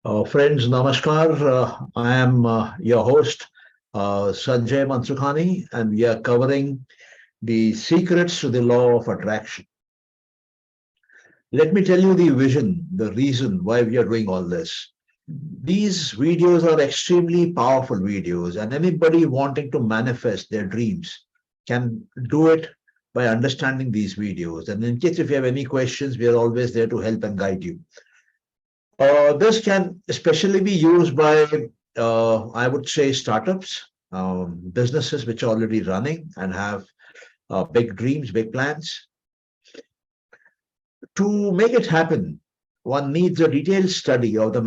Friends, Namaskar. I am your host, Sanjay Mansukhani, and we are covering the secrets to the law of attraction. Let me tell you the vision, the reason why we are doing all this. These videos are extremely powerful videos, and anybody wanting to manifest their dreams can do it by understanding these videos. And in case if you have any questions, we are always there to help and guide you. This can especially be used by, I would say, startups, businesses which are already running and have big dreams, big plans. To make it happen, one needs a detailed study of the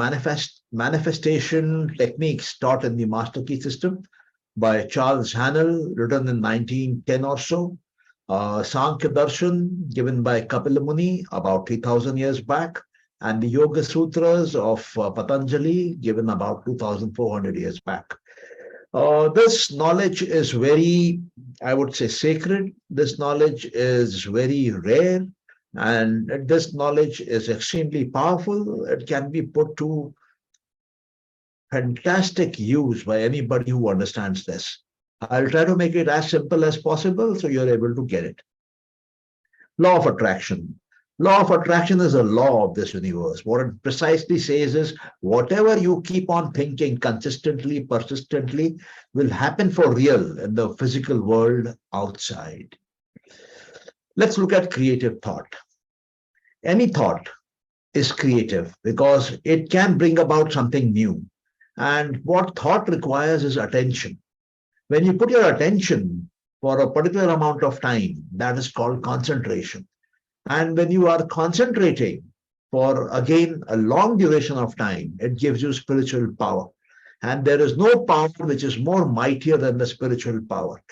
manifestation techniques taught in the Master Key System by Charles Haanel, written in 1910 or so. Sankhya Darshan, given by Kapila Muni about 3,000 years back, and the Yoga Sutras of Patanjali, given about 2,400 years back. This knowledge is very, I would say, sacred. This knowledge is very rare, and this knowledge is extremely powerful. It can be put to fantastic use by anybody who understands this. I'll try to make it as simple as possible so you're able to get it. Law of attraction. Law of attraction is a law of this universe. What it precisely says is whatever you keep on thinking consistently, persistently, will happen for real in the physical world outside. Let's look at creative thought. Any thought is creative because it can bring about something new. And what thought requires is attention. When you put your attention for a particular amount of time, that is called concentration. And when you are concentrating for, again, a long duration of time, it gives you spiritual power. And there is no power which is more mightier than the spiritual power.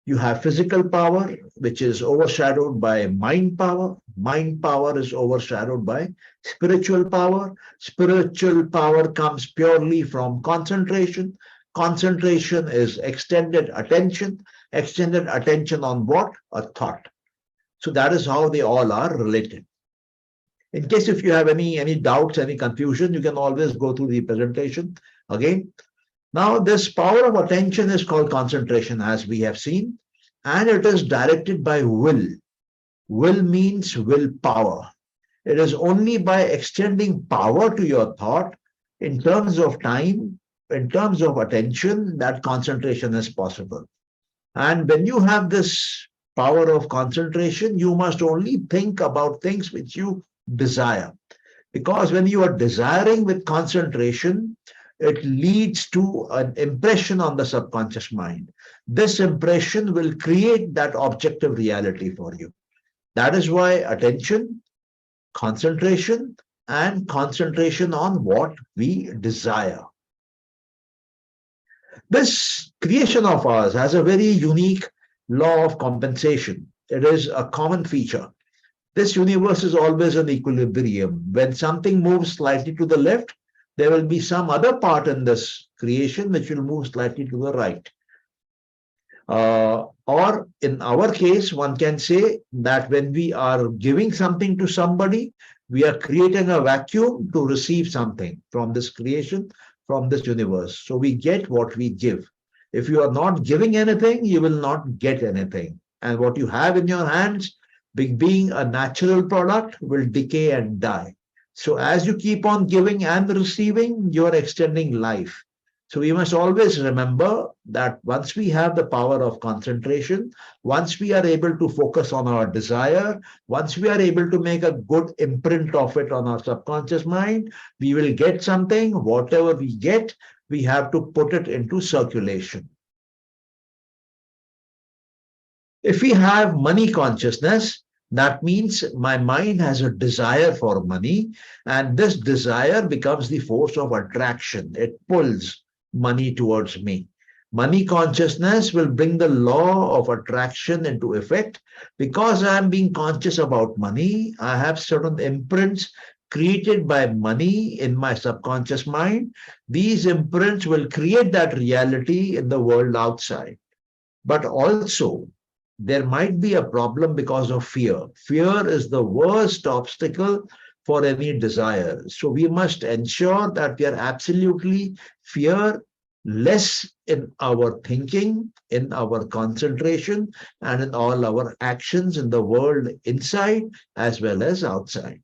You have physical power, which is overshadowed by mind power. Mind power is overshadowed by spiritual power. Spiritual power comes purely from concentration. Concentration is extended attention. Extended attention on what? A thought. So that is how they all are related. In case if you have any doubts, any confusion, you can always go through the presentation again. Now, this power of attention is called concentration, as we have seen, and it is directed by will. Will means willpower. It is only by extending power to your thought in terms of time, in terms of attention, that concentration is possible. And when you have this power of concentration, you must only think about things which you desire. Because when you are desiring with concentration, it leads to an impression on the subconscious mind. This impression will create that objective reality for you. That is why attention, concentration, and concentration on what we desire. This creation of ours has a very unique law of compensation. It is a common feature. This universe is always in equilibrium. When something moves slightly to the left, there will be some other part in this creation which will move slightly to the right. Or in our case, one can say that when we are giving something to somebody, we are creating a vacuum to receive something from this creation, from this universe. So we get what we give. If you are not giving anything, you will not get anything. And what you have in your hands, being a natural product, will decay and die. So as you keep on giving and receiving, you are extending life. So we must always remember that once we have the power of concentration, once we are able to focus on our desire, once we are able to make a good imprint of it on our subconscious mind, we will get something. Whatever we get, we have to put it into circulation. If we have money consciousness, that means my mind has a desire for money, and this desire becomes the force of attraction. It pulls money towards me. Money consciousness will bring the law of attraction into effect. Because I am being conscious about money, I have certain imprints created by money in my subconscious mind. These imprints will create that reality in the world outside. But also, there might be a problem because of fear. Fear is the worst obstacle for any desire. So we must ensure that we are absolutely fearless in our thinking, in our concentration, and in all our actions in the world inside as well as outside.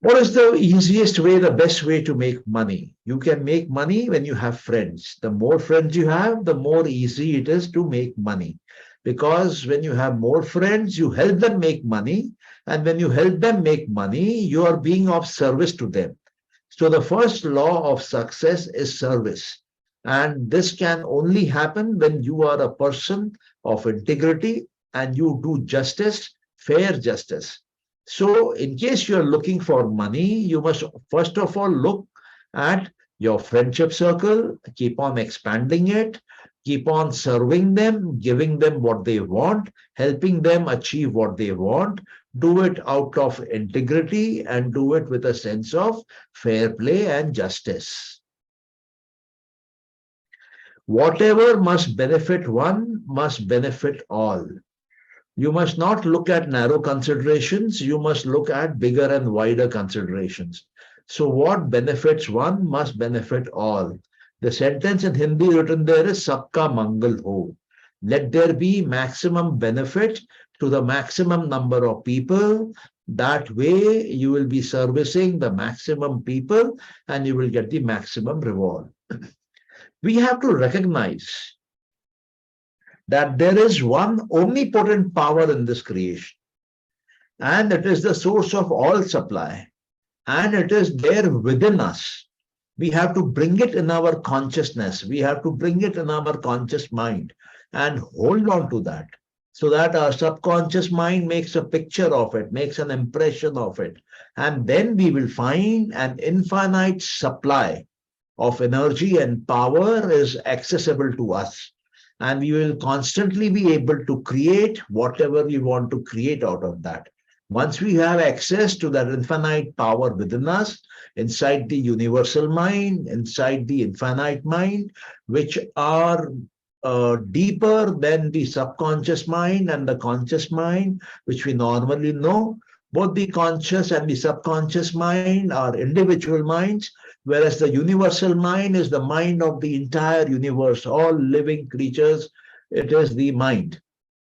What is the easiest way, the best way to make money? You can make money when you have friends. The more friends you have, the more easy it is to make money. Because when you have more friends, you help them make money. And when you help them make money, you are being of service to them. So the first law of success is service. And this can only happen when you are a person of integrity and you do justice, fair justice. So, in case you are looking for money, you must first of all look at your friendship circle, keep on expanding it, keep on serving them, giving them what they want, helping them achieve what they want. Do it out of integrity and do it with a sense of fair play and justice. Whatever must benefit one must benefit all. You must not look at narrow considerations, you must look at bigger and wider considerations. So, what benefits one must benefit all. The sentence in Hindi written there is Sabka Mangal Ho. Let there be maximum benefit to the maximum number of people. That way, you will be servicing the maximum people and you will get the maximum reward. We have to recognize that there is one omnipotent power in this creation, and it is the source of all supply, and it is there within us. We have to bring it in our consciousness, we have to bring it in our conscious mind and hold on to that so that our subconscious mind makes a picture of it, makes an impression of it, and then we will find an infinite supply of energy and power is accessible to us, and we will constantly be able to create whatever we want to create out of that. Once we have access to that infinite power within us, inside the universal mind, inside the infinite mind, which are deeper than the subconscious mind and the conscious mind, which we normally know. Both the conscious and the subconscious mind are individual minds, whereas the universal mind is the mind of the entire universe, all living creatures. It is the mind,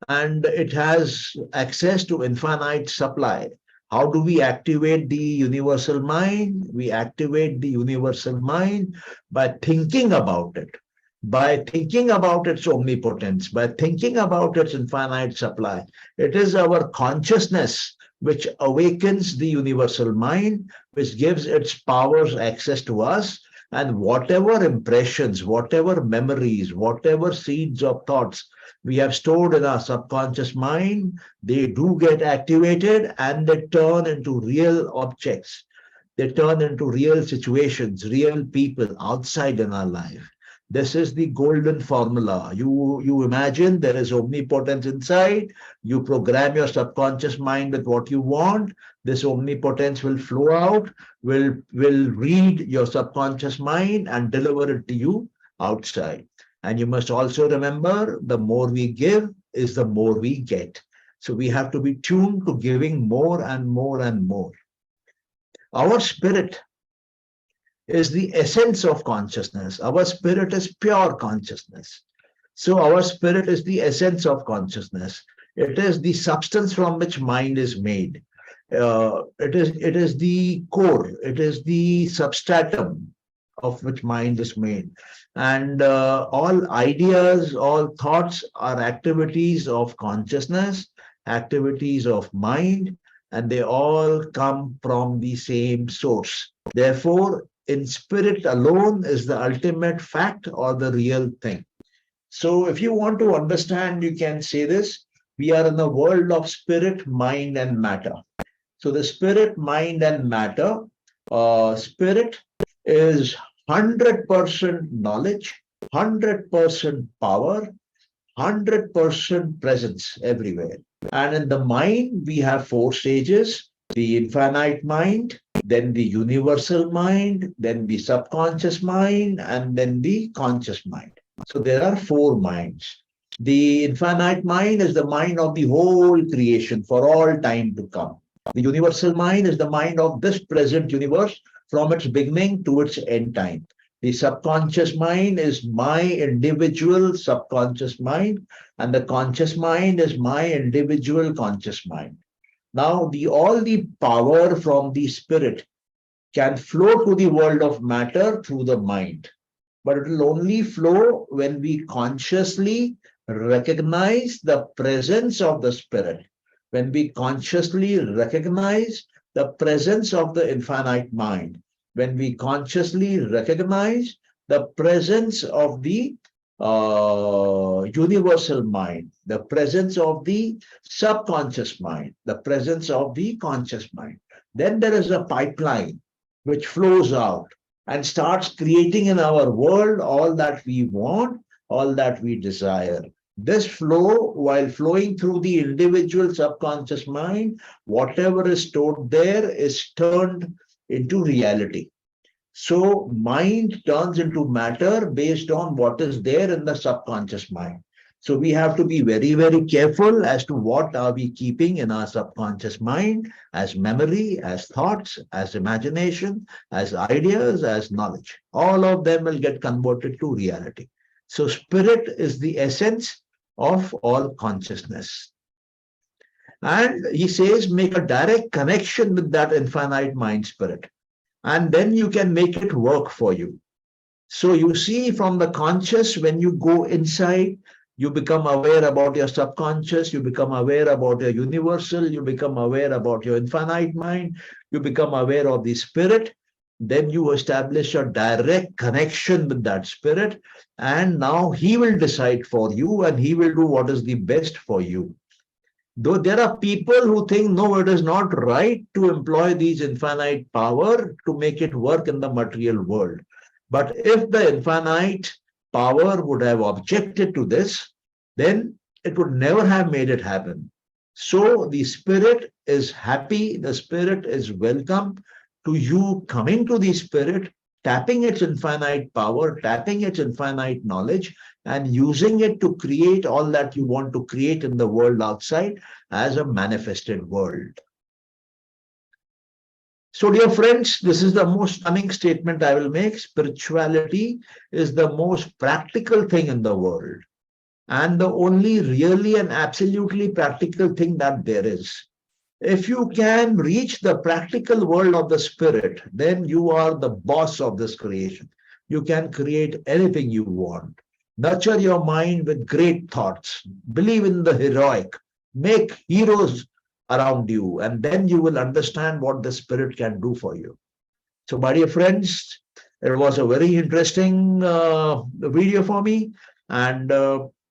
and it has access to infinite supply. How do we activate the universal mind? We activate the universal mind by thinking about it, by thinking about its omnipotence, by thinking about its infinite supply. It is our consciousness which awakens the universal mind, which gives its powers access to us. And whatever impressions, whatever memories, whatever seeds of thoughts we have stored in our subconscious mind, they do get activated and they turn into real objects. They turn into real situations, real people outside in our life. This is the golden formula. You imagine there is omnipotence inside. You program your subconscious mind with what you want. This omnipotence will flow out, will read your subconscious mind and deliver it to you outside. And you must also remember, the more we give is the more we get. So we have to be tuned to giving more and more and more. Our spirit is the essence of consciousness. Our spirit is pure consciousness. So our spirit is the essence of consciousness. It is the substance from which mind is made. It is the core. It is the substratum of which mind is made. And all ideas, all thoughts are activities of consciousness, activities of mind, and they all come from the same source. Therefore, in spirit alone is the ultimate fact or the real thing. So if you want to understand, you can say this: we are in a world of spirit, mind, and matter. So the spirit, mind, and matter, spirit is 100% knowledge, 100% power, 100% presence everywhere. And in the mind, we have four stages: the infinite mind, then the universal mind, then the subconscious mind, and then the conscious mind. So there are four minds. The infinite mind is the mind of the whole creation for all time to come. The universal mind is the mind of this present universe from its beginning to its end time. The subconscious mind is my individual subconscious mind, and the conscious mind is my individual conscious mind. Now, all the power from the spirit can flow to the world of matter through the mind, but it will only flow when we consciously recognize the presence of the spirit, when we consciously recognize the presence of the infinite mind, when we consciously recognize the presence of the universal mind, the presence of the subconscious mind, the presence of the conscious mind. Then there is a pipeline which flows out and starts creating in our world all that we want, all that we desire. This flow, while flowing through the individual subconscious mind, whatever is stored there is turned into reality. So mind turns into matter based on what is there in the subconscious mind. So we have to be very, very careful as to what are we keeping in our subconscious mind as memory, as thoughts, as imagination, as ideas, as knowledge. All of them will get converted to reality. So spirit is the essence of all consciousness. And he says, make a direct connection with that infinite mind spirit, and then you can make it work for you. So you see, from the conscious, when you go inside, you become aware about your subconscious, you become aware about your universal, you become aware about your infinite mind, you become aware of the spirit. Then you establish a direct connection with that spirit, and now he will decide for you and he will do what is the best for you. Though there are people who think, no, it is not right to employ these infinite power to make it work in the material world. But if the infinite power would have objected to this, then it would never have made it happen. So the spirit is happy, the spirit is welcome to you coming to the spirit, tapping its infinite power, tapping its infinite knowledge, and using it to create all that you want to create in the world outside as a manifested world. So, dear friends, this is the most stunning statement I will make. Spirituality is the most practical thing in the world, and the only really and absolutely practical thing that there is. If you can reach the practical world of the spirit, then you are the boss of this creation. You can create anything you want. Nurture your mind with great thoughts. Believe in the heroic. Make heroes around you, and then you will understand what the spirit can do for you. So, my dear friends, it was a very interesting video for me, and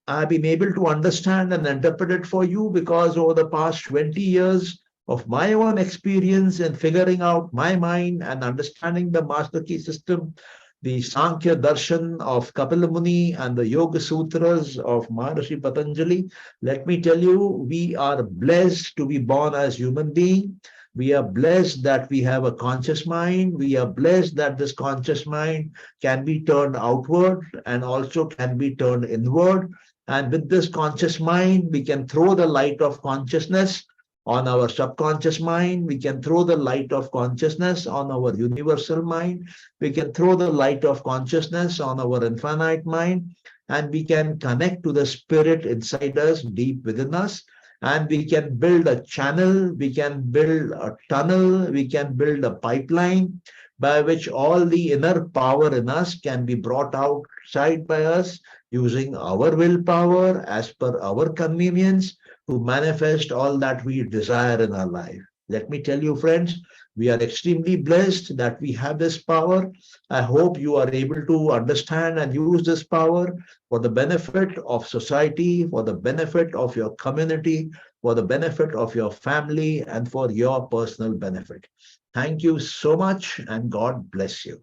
I've been able to understand and interpret it for you because over the past 20 years of my own experience in figuring out my mind and understanding the Master Key system, the Sankhya Darshan of Kapila Muni and the Yoga Sutras of Maharishi Patanjali, let me tell you, we are blessed to be born as human beings. We are blessed that we have a conscious mind. We are blessed that this conscious mind can be turned outward and also can be turned inward. And with this conscious mind, we can throw the light of consciousness on our subconscious mind. We can throw the light of consciousness on our universal mind. We can throw the light of consciousness on our infinite mind. And we can connect to the spirit inside us, deep within us. And we can build a channel, we can build a tunnel, we can build a pipeline by which all the inner power in us can be brought outside by us using our willpower as per our convenience to manifest all that we desire in our life. Let me tell you, friends, we are extremely blessed that we have this power. I hope you are able to understand and use this power for the benefit of society, for the benefit of your community, for the benefit of your family, and for your personal benefit. Thank you so much, and God bless you.